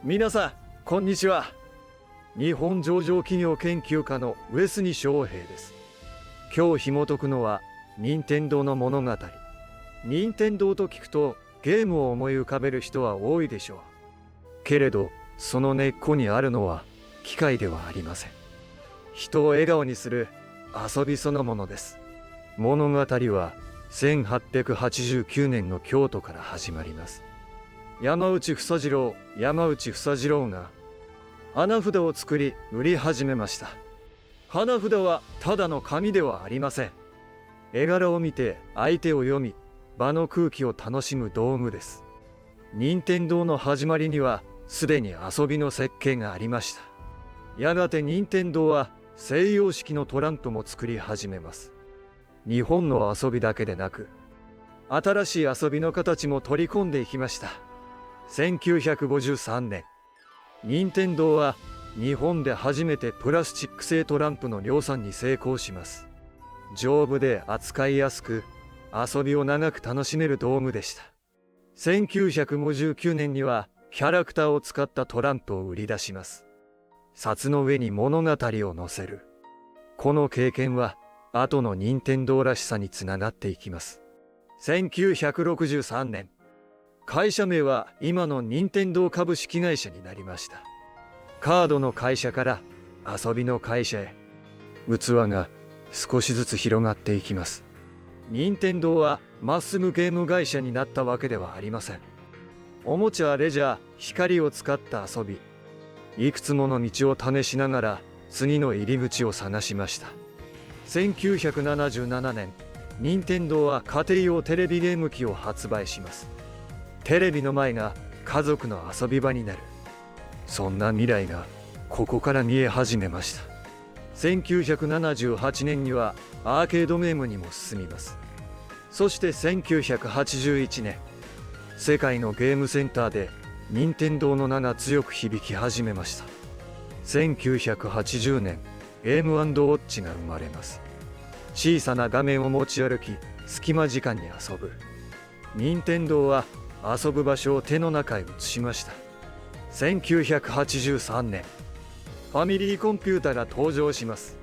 皆さん、こんにちは。日本上場企業研究家の上杉翔平です。今日紐解くのは、任天堂の物語。任天堂と聞くと、ゲームを思い浮かべる人は多いでしょう。けれど、その根っこにあるのは、機械ではありません。人を笑顔にする遊びそのものです。物語は、1889年の京都から始まります。山内房次郎が花札を作り売り始めました。花札はただの紙ではありません。絵柄を見て相手を読み、場の空気を楽しむ道具です。任天堂の始まりにはすでに遊びの設計がありました。やがて任天堂は西洋式のトランプも作り始めます。日本の遊びだけでなく、新しい遊びの形も取り込んでいきました。1953年、任天堂は日本で初めてプラスチック製トランプの量産に成功します。丈夫で扱いやすく、遊びを長く楽しめる道具でした。1959年にはキャラクターを使ったトランプを売り出します。札の上に物語を載せる。この経験は後の任天堂らしさにつながっていきます。1963年、会社名は今の任天堂株式会社になりました。カードの会社から遊びの会社へ、器が少しずつ広がっていきます。任天堂はまっすぐゲーム会社になったわけではありません。おもちゃ、レジャー、光を使った遊び、いくつもの道を試しながら次の入り口を探しました。1977年、任天堂は家庭用テレビゲーム機を発売します。テレビの前が家族の遊び場になる。そんな未来がここから見え始めました。1978年にはアーケードゲームにも進みます。そして1981年、世界のゲームセンターで任天堂の名が強く響き始めました。1980年、ゲーム&ウォッチが生まれます。小さな画面を持ち歩き、隙間時間に遊ぶ。任天堂は遊ぶ場所を手の中へ移しました。1983年、ファミリーコンピュータが登場します。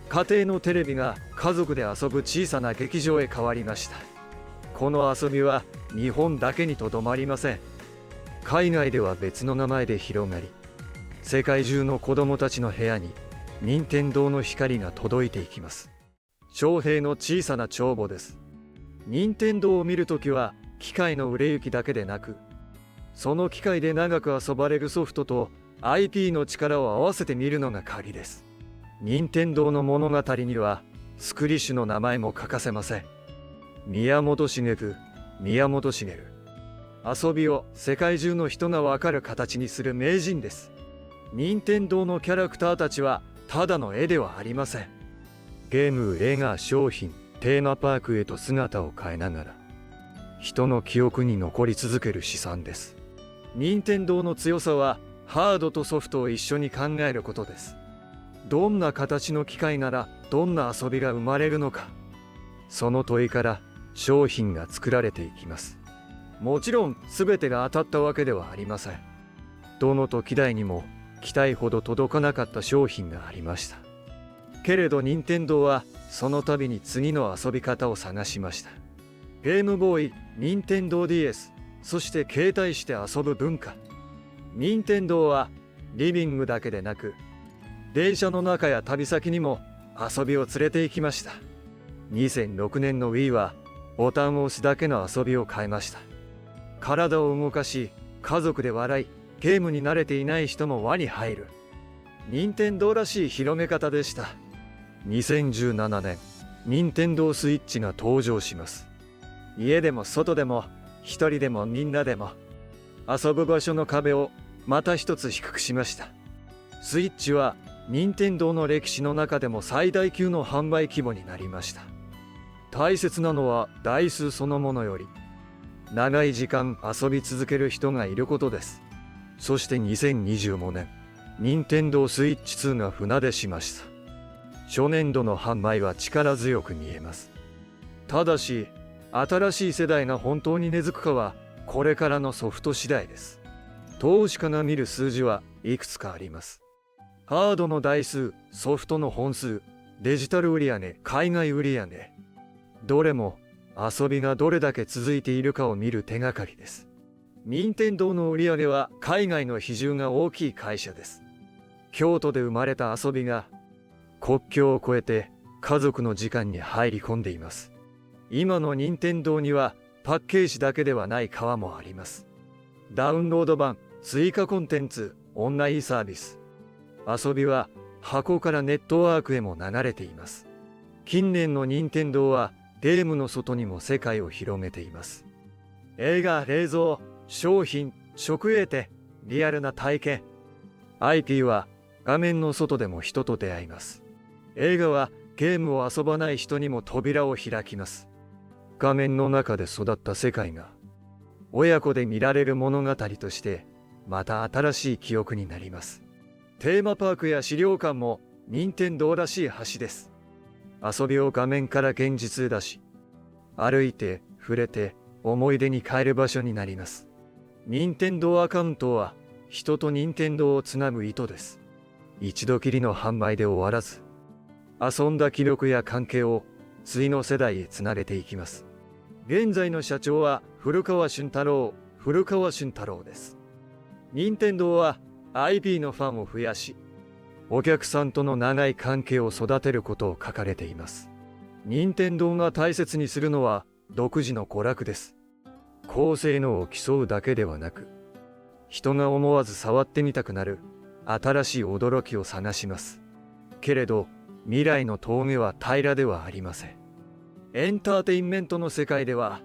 家庭のテレビが家族で遊ぶ小さな劇場へ変わりました。この遊びは日本だけにとどまりません。海外では別の名前で広がり、世界中の子供たちの部屋に任天堂の光が届いていきます。翔平の小さな帳簿です。任天堂を見るときは機械の売れ行きだけでなく、その機械で長く遊ばれるソフトと IP の力を合わせて見るのが鍵です。任天堂の物語には作り主の名前も欠かせません。宮本茂。遊びを世界中の人がわかる形にする名人です。任天堂のキャラクターたちはただの絵ではありません。ゲーム、映画、商品、テーマパークへと姿を変えながら、人の記憶に残り続ける資産です。任天堂の強さはハードとソフトを一緒に考えることです。どんな形の機械ならどんな遊びが生まれるのか、その問いから商品が作られていきます。もちろん全てが当たったわけではありません。どの時代にも期待ほど届かなかった商品がありました。けれど任天堂はその度に次の遊び方を探しました。ゲームボーイ、任天堂 DS、そして携帯して遊ぶ文化。任天堂はリビングだけでなく、電車の中や旅先にも遊びを連れて行きました。2006年の Wii はボタンを押すだけの遊びを変えました。体を動かし、家族で笑い、ゲームに慣れていない人も輪に入る。任天堂らしい広め方でした。2017年、任天堂スイッチが登場します。家でも外でも、一人でもみんなでも、遊ぶ場所の壁をまた一つ低くしました。スイッチは任天堂の歴史の中でも最大級の販売規模になりました。大切なのは台数そのものより、長い時間遊び続ける人がいることです。そして2025年、任天堂スイッチ2が船出しました。初年度の販売は力強く見えます。ただし、新しい世代が本当に根付くかはこれからのソフト次第です。投資家が見る数字はいくつかあります。ハードの台数、ソフトの本数、デジタル売上、海外売上。どれも遊びがどれだけ続いているかを見る手がかりです。任天堂の売上は海外の比重が大きい会社です。京都で生まれた遊びが国境を越えて家族の時間に入り込んでいます。今の任天堂にはパッケージだけではない革もあります。ダウンロード版、追加コンテンツ、オンラインサービス。遊びは箱からネットワークへも流れています。近年の任天堂はゲームの外にも世界を広めています。映画、冷蔵、商品、直営店、リアルな体験。IP は画面の外でも人と出会います。映画はゲームを遊ばない人にも扉を開きます。画面の中で育った世界が親子で見られる物語としてまた新しい記憶になります。テーマパークや資料館も任天堂らしい橋です。遊びを画面から現実へ出し、歩いて触れて思い出に変える場所になります。任天堂アカウントは人と任天堂をつなぐ糸です。一度きりの販売で終わらず、遊んだ記録や関係を次の世代へつなげていきます。現在の社長は古川俊太郎です。任天堂は IP のファンを増やし、お客さんとの長い関係を育てることを書かれています。任天堂が大切にするのは独自の娯楽です。高性能を競うだけではなく、人が思わず触ってみたくなる新しい驚きを探します。けれど未来の峠は平らではありません。エンターテインメントの世界では、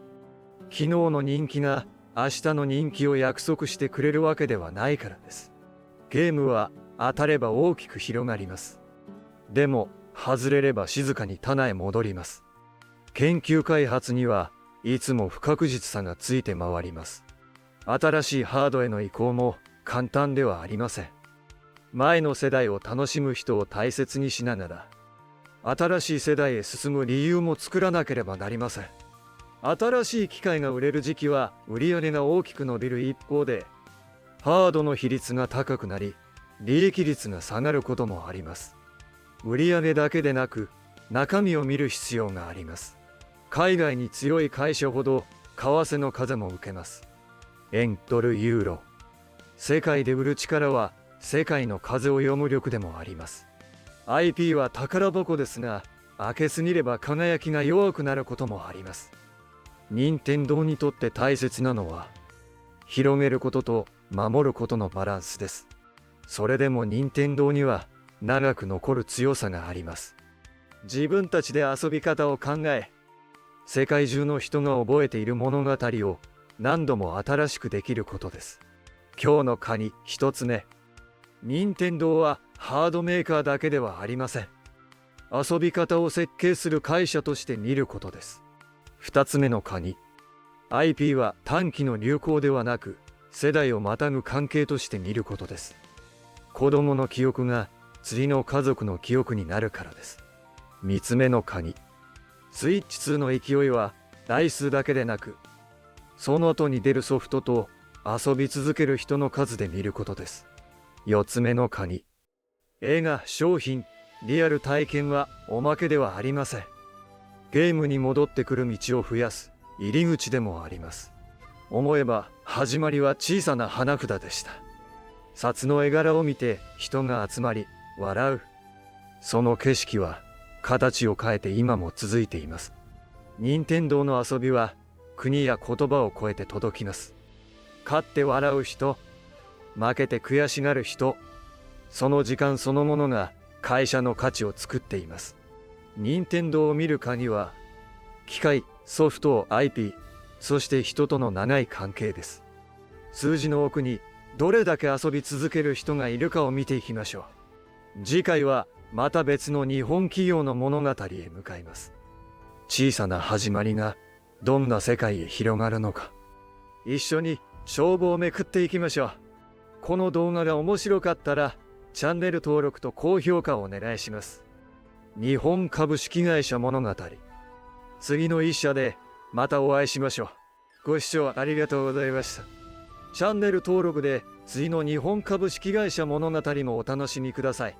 昨日の人気が明日の人気を約束してくれるわけではないからです。ゲームは当たれば大きく広がります。でも外れれば静かに棚へ戻ります。研究開発にはいつも不確実さがついて回ります。新しいハードへの移行も簡単ではありません。前の世代を楽しむ人を大切にしながら、新しい世代へ進む理由も作らなければなりません。新しい機械が売れる時期は売り上げが大きく伸びる一方で、ハードの比率が高くなり、利益率が下がることもあります。売り上げだけでなく、中身を見る必要があります。海外に強い会社ほど為替の風も受けます。円、ドル、ユーロ。世界で売る力は世界の風を読む力でもあります。IP は宝箱ですが、開けすぎれば輝きが弱くなることもあります。任天堂にとって大切なのは、広げることと守ることのバランスです。それでも任天堂には長く残る強さがあります。自分たちで遊び方を考え、世界中の人が覚えている物語を何度も新しくできることです。今日のカニ一つ目。任天堂はハードメーカーだけではありません。遊び方を設計する会社として見ることです。二つ目のカニ。IP は短期の流行ではなく、世代をまたぐ関係として見ることです。子供の記憶が次の家族の記憶になるからです。三つ目のカニ。スイッチ2の勢いは台数だけでなく、その後に出るソフトと遊び続ける人の数で見ることです。四つ目のカニ。映画、商品、リアル体験はおまけではありません。ゲームに戻ってくる道を増やす入り口でもあります。思えば始まりは小さな花札でした。札の絵柄を見て人が集まり笑う。その景色は形を変えて今も続いています。任天堂の遊びは国や言葉を超えて届きます。勝って笑う人、負けて悔しがる人、その時間そのものが会社の価値を作っています。任天堂を見る鍵は、機械、ソフト、IP、そして人との長い関係です。数字の奥にどれだけ遊び続ける人がいるかを見ていきましょう。次回はまた別の日本企業の物語へ向かいます。小さな始まりがどんな世界へ広がるのか、一緒に勝負をめくっていきましょう。この動画が面白かったらチャンネル登録と高評価をお願いします。日本株式会社物語。次の一社でまたお会いしましょう。ご視聴ありがとうございました。チャンネル登録で次の日本株式会社物語もお楽しみください。